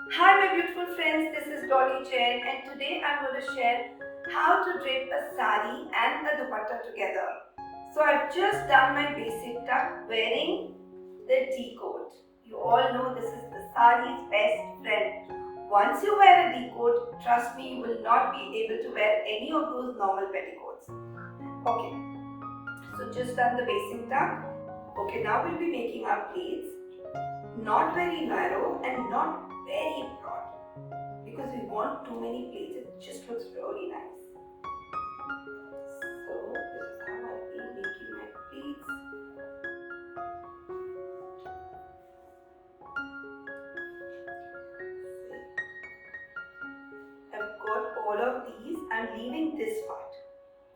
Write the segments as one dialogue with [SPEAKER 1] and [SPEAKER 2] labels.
[SPEAKER 1] Hi my beautiful friends, this is Dolly Jain and today I'm going to share how to drape a sari and a dupatta together. So I've just done my basic tuck wearing the D-coat. You all know this is the sari's best friend. Once you wear a D-coat, trust me, you will not be able to wear any of those normal petticoats. Okay, so just done the basic tuck. Okay, now we'll be making our pleats. Not very narrow and not very broad, because we want too many pleats, it just looks really nice. So this is how I'll be making my pleats. I've got all of these, I'm leaving this part.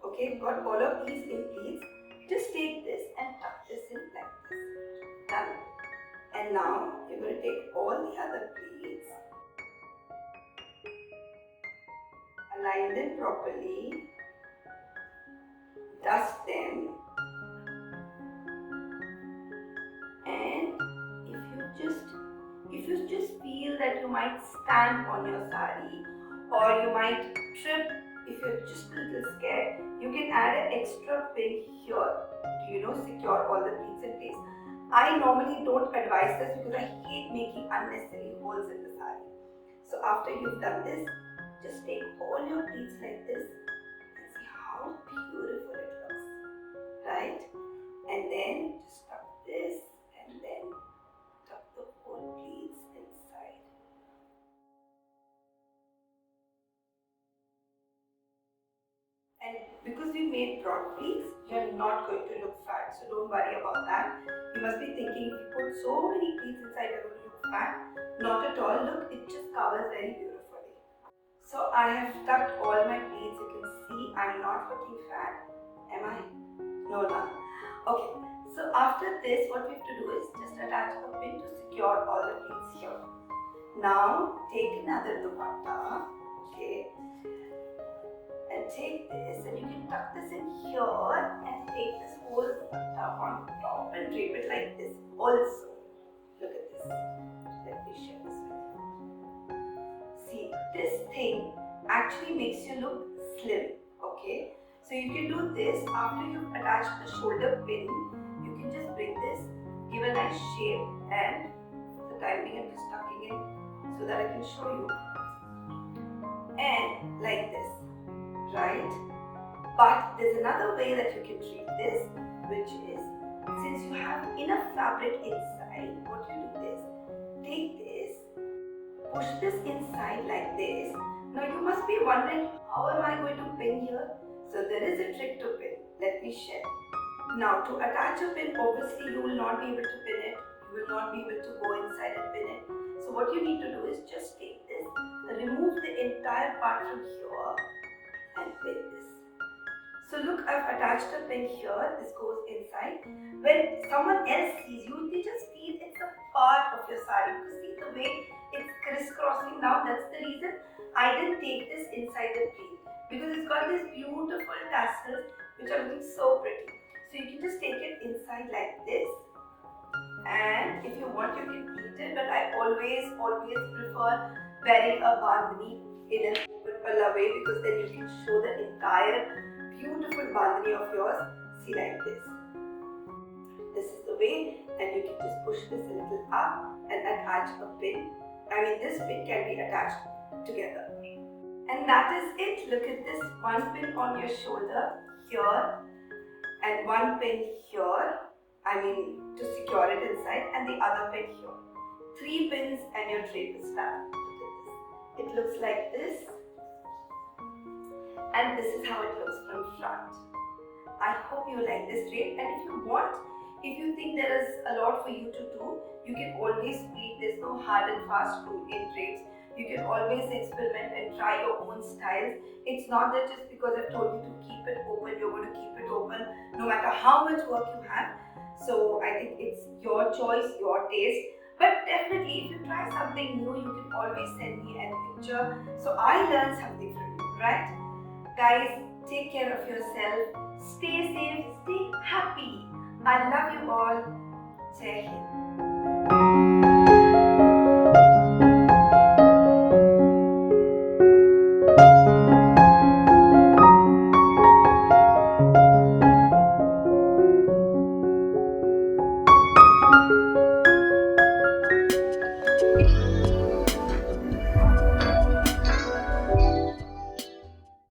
[SPEAKER 1] Okay, got all of these in pleats. Just take this and tuck this in like this. Done. And now you're going to take all the other pleats, align them properly, dust them, and if you just feel that you might stand on your sari or you might trip, if you're just a little scared, you can add an extra pin here to secure all the pleats in place. I normally don't advise this because I hate making unnecessary holes in the sari. So after you've done this, just take all your pleats like this and see how beautiful it looks, right? And then just tuck this and then tuck the whole pleats inside. And because we made broad pleats, you're not going to look fat, so don't worry about that. You must be thinking, if you put so many pleats inside, you're going to look fat. Not at all. Look, it just covers very beautifully. So I have tucked all my pleats. You can see I'm not looking fat. Am I? No, no. Okay. So after this, what we have to do is just attach a pin to secure all the pleats here. Now take another dupatta, okay, and take this, and you can tuck this in here and take this whole dupatta on top and drape it like this also. Look at this. Let me share this with you. See, this thing actually makes you look slim, okay? So you can do this after you've attached the shoulder pin. You can just bring this, give a nice shape, and the time being I'm just tucking in so that I can show you. And like this, right? But there's another way that you can treat this, which is, since you have enough fabric inside, what you do is take this, push this inside like this. Now you must be wondering, how am I going to pin here? So there is a trick to pin. Let me share. Now to attach a pin, obviously you will not be able to pin it. You will not be able to go inside and pin it. So what you need to do is just take this, remove the entire part from here and pin this. So look, I've attached a pin here. This goes inside. When someone else sees you, they just feel it's a part of your sari. You see the way it's crisscrossing now. That's the reason I didn't take this inside the pleat, because it's got these beautiful tassels which are looking so pretty. So you can just take it inside like this, and if you want you can pleat it, but I always prefer wearing a bandhani in an open palla way, because then you can show the entire beautiful bandhani of yours. See, like this. This is the way, and you can just push this a little up and attach a pin. I mean, this pin can be attached together. And that is it. Look at this, one pin on your shoulder here and one pin here, I mean to secure it inside, and the other pin here. 3 pins and your drape is done. Look at this. It looks like this, and this is how it looks from front. I hope you like this drape, and if you think there is a lot for you to do, you can always pleat. There's no hard and fast rule in drapes. You can always experiment and try your own styles. It's not that just because I've told you to keep it open, you're going to keep it open no matter how much work you have. So I think it's your choice, your taste. But definitely, if you try something new, you can always send me a picture. So I learned something from you, right? Guys, take care of yourself. Stay safe, stay happy. I love you all. Jai Hind.